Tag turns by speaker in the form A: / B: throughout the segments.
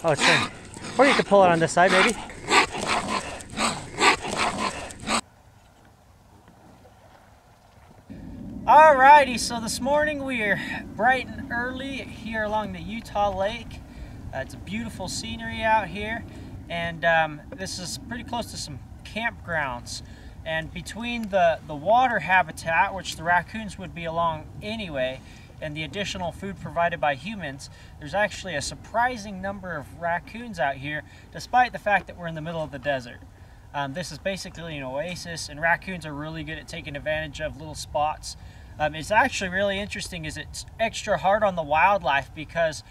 A: Oh, it's in. Or you could pull it on this side, maybe. Alrighty, so this morning we are bright and early here along the Utah Lake. It's a beautiful scenery out here, and this is pretty close to some campgrounds. And between the water habitat, which the raccoons would be along anyway, and the additional food provided by humans, there's actually a surprising number of raccoons out here, despite the fact that we're in the middle of the desert. This is basically an oasis, and raccoons are really good at taking advantage of little spots. It's actually really interesting is it's extra hard on the wildlife because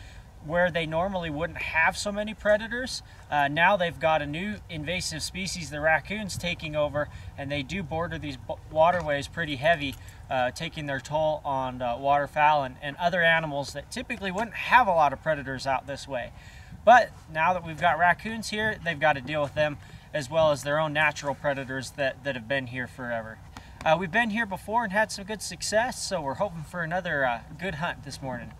A: where they normally wouldn't have so many predators, now they've got a new invasive species, the raccoons, taking over, and they do border these waterways pretty heavy, taking their toll on waterfowl and other animals that typically wouldn't have a lot of predators out this way. But now that we've got raccoons here, they've got to deal with them as well as their own natural predators that have been here forever. We've been here before and had some good success, so we're hoping for another good hunt this morning.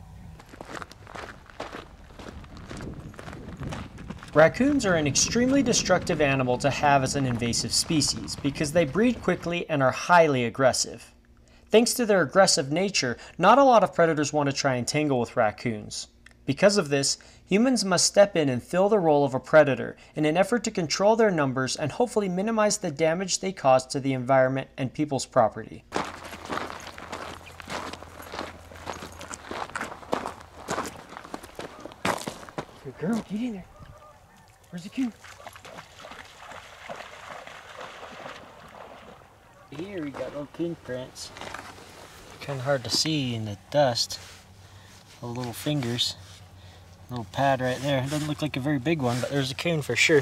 A: Raccoons are an extremely destructive animal to have as an invasive species because they breed quickly and are highly aggressive. Thanks to their aggressive nature, not a lot of predators want to try and tangle with raccoons. Because of this, humans must step in and fill the role of a predator in an effort to control their numbers and hopefully minimize the damage they cause to the environment and people's property. Good girl, get in there. Where's the coon? Here we got little coon prints. Kind of hard to see in the dust. The little fingers. Little pad right there. It doesn't look like a very big one, but there's a coon for sure.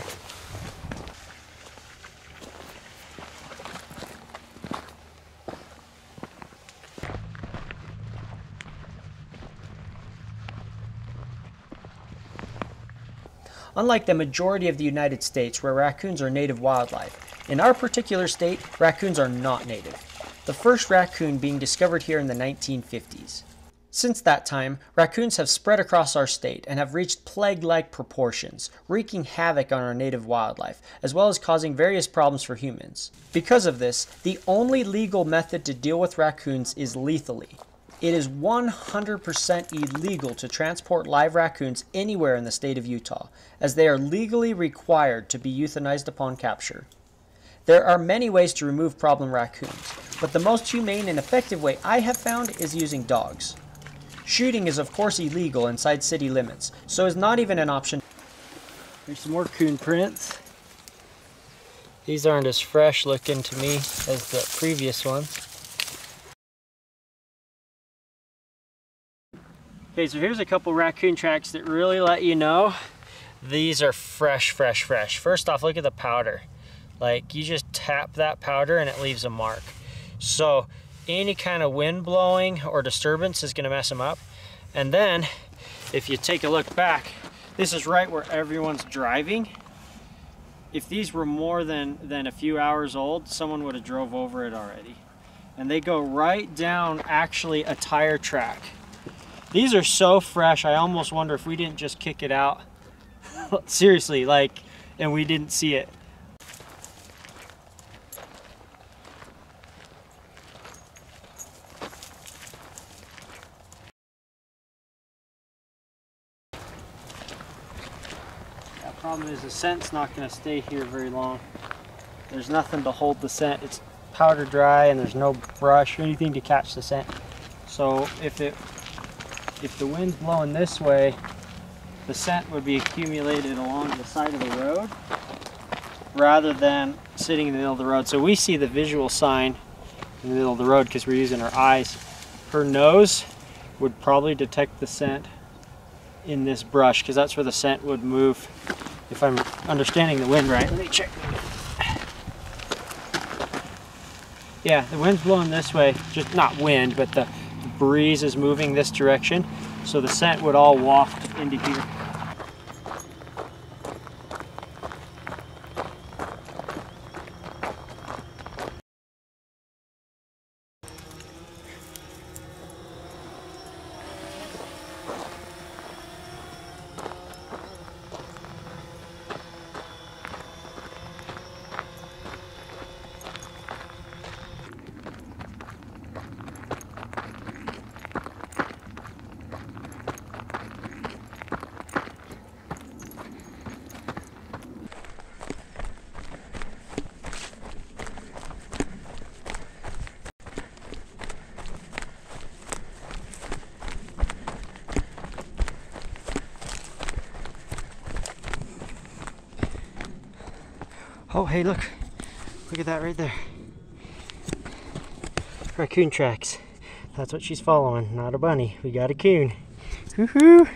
A: Unlike the majority of the United States, where raccoons are native wildlife, in our particular state, raccoons are not native. The first raccoon being discovered here in the 1950s. Since that time, raccoons have spread across our state and have reached plague-like proportions, wreaking havoc on our native wildlife, as well as causing various problems for humans. Because of this, the only legal method to deal with raccoons is lethally. It is 100% illegal to transport live raccoons anywhere in the state of Utah, as they are legally required to be euthanized upon capture. There are many ways to remove problem raccoons, but the most humane and effective way I have found is using dogs. Shooting is of course illegal inside city limits, so is not even an option. There's some more coon prints. These aren't as fresh looking to me as the previous ones. Okay, so here's a couple raccoon tracks that really let you know these are fresh, fresh, fresh. First off, look at the powder. Like, you just tap that powder and it leaves a mark. So any kind of wind blowing or disturbance is gonna mess them up. And then if you take a look back, this is right where everyone's driving. If these were more than a few hours old, someone would have drove over it already. And they go right down actually a tire track. These are so fresh, I almost wonder if we didn't just kick it out. Seriously, like, and we didn't see it. The problem is the scent's not going to stay here very long. There's nothing to hold the scent. It's powder dry and there's no brush or anything to catch the scent. So if the wind's blowing this way, the scent would be accumulated along the side of the road rather than sitting in the middle of the road. So we see the visual sign in the middle of the road because we're using our eyes. Her nose would probably detect the scent in this brush because that's where the scent would move, if I'm understanding the wind right. Let me check. Yeah, the wind's blowing this way, just not wind, but the breeze is moving this direction, so the scent would all waft into here. Oh, hey, look. Look at that right there. Raccoon tracks. That's what she's following, not a bunny. We got a coon. Woohoo!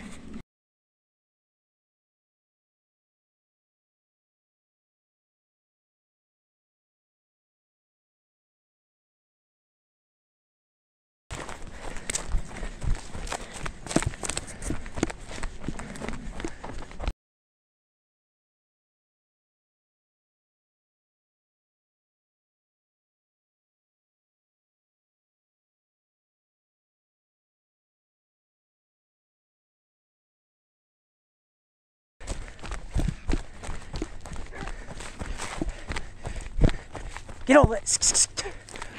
A: Get over it.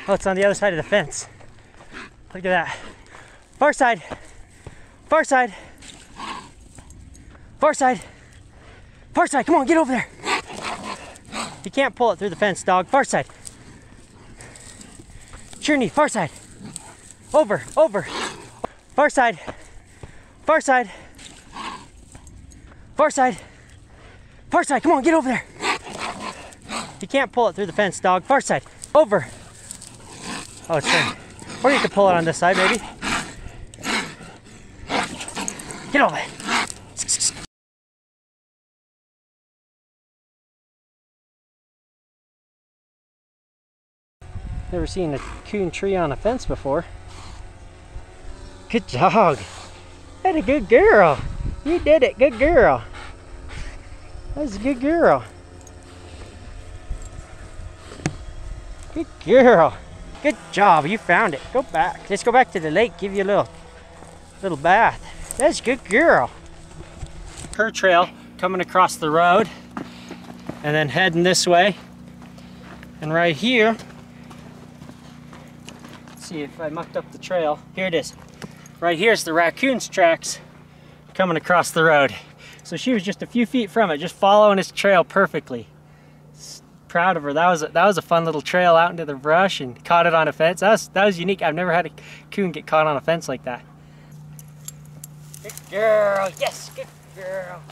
A: Oh, it's on the other side of the fence. Look at that. Far side. Far side. Far side. Far side. Come on, get over there. You can't pull it through the fence, dog. Far side. Sure knee. Far side. Over. Over. Far side. Far side. Far side. Far side. Come on, get over there. You can't pull it through the fence, dog. Far side. Over. Oh, it's turned. Or you could pull it on this side, maybe. Get over there. Never seen a coon tree on a fence before. Good dog. That's a good girl. You did it. Good girl. That's a good girl. Good girl. Good job. You found it. Go back. Let's go back to the lake. Give you a little bath. That's a good girl. Her trail coming across the road and then heading this way. And right here, let's see if I mucked up the trail. Here it is. Right here's the raccoon's tracks coming across the road. So she was just a few feet from it, just following his trail perfectly. Proud of her. That was a fun little trail out into the brush, and caught it on a fence. That was unique. I've never had a coon get caught on a fence like that. Good girl. Yes, good girl.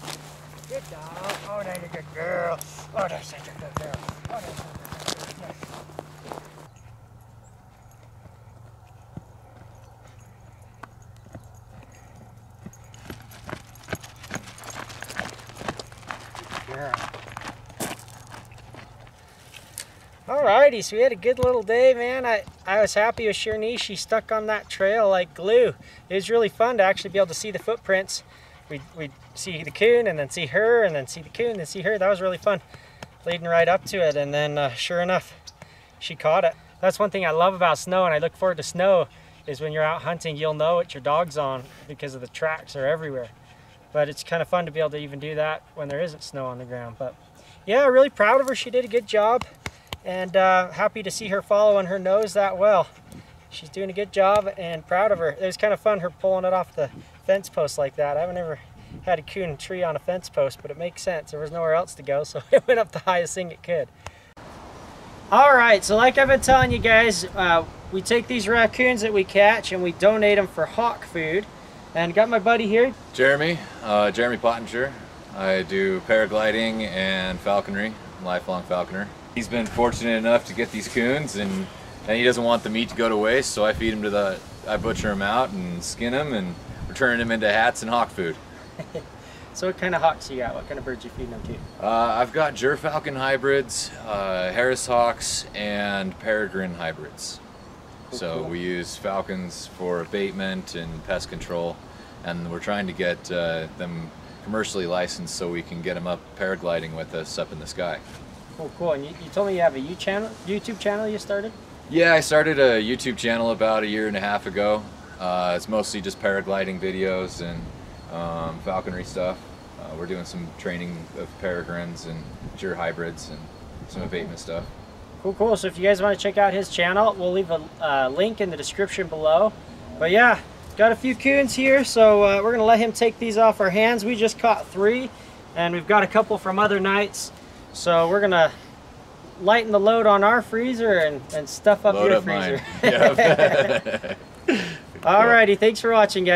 A: Good dog. Oh, that's a good girl. Oh, that's such a good girl. Oh, that's such a good girl. Yes. Good girl. Alrighty, so we had a good little day, man. I was happy with Shernice. She stuck on that trail like glue. It was really fun to actually be able to see the footprints. We'd see the coon and then see her and then see the coon and see her. That was really fun, leading right up to it. And then sure enough, she caught it. That's one thing I love about snow, and I look forward to snow, is when you're out hunting, you'll know what your dog's on because of the tracks are everywhere. But it's kind of fun to be able to even do that when there isn't snow on the ground. But yeah, really proud of her. She did a good job. And happy to see her following her nose that well. She's doing a good job, and proud of her. It was kind of fun, her pulling it off the fence post like that. I haven't ever had a coon tree on a fence post, but it makes sense. There was nowhere else to go, so it went up the highest thing it could. All right, so like I've been telling you guys, we take these raccoons that we catch and we donate them for hawk food. And got my buddy here.
B: Jeremy Pottinger. I do paragliding and falconry, lifelong falconer. He's been fortunate enough to get these coons, and he doesn't want the meat to go to waste, so I feed him I butcher them out and skin them and return them into hats and hawk food.
A: So what kind of hawks you got? What kind of birds you feeding them to?
B: I've got gerfalcon hybrids, Harris hawks, and peregrine hybrids. So we use falcons for abatement and pest control, and we're trying to get them commercially licensed so we can get them up paragliding with us up in the sky.
A: Oh, cool. And you told me you have a YouTube channel you started?
B: Yeah, I started a YouTube channel about 1.5 years ago. It's mostly just paragliding videos and falconry stuff. We're doing some training of peregrines and ger hybrids and some abatement stuff.
A: Cool, cool. So if you guys want to check out his channel, we'll leave a link in the description below. But yeah, got a few coons here, so we're going to let him take these off our hands. We just caught 3, and we've got a couple from other nights. So we're going to lighten the load on our freezer and stuff up your freezer.
B: Yep.
A: Alrighty, thanks for watching, guys.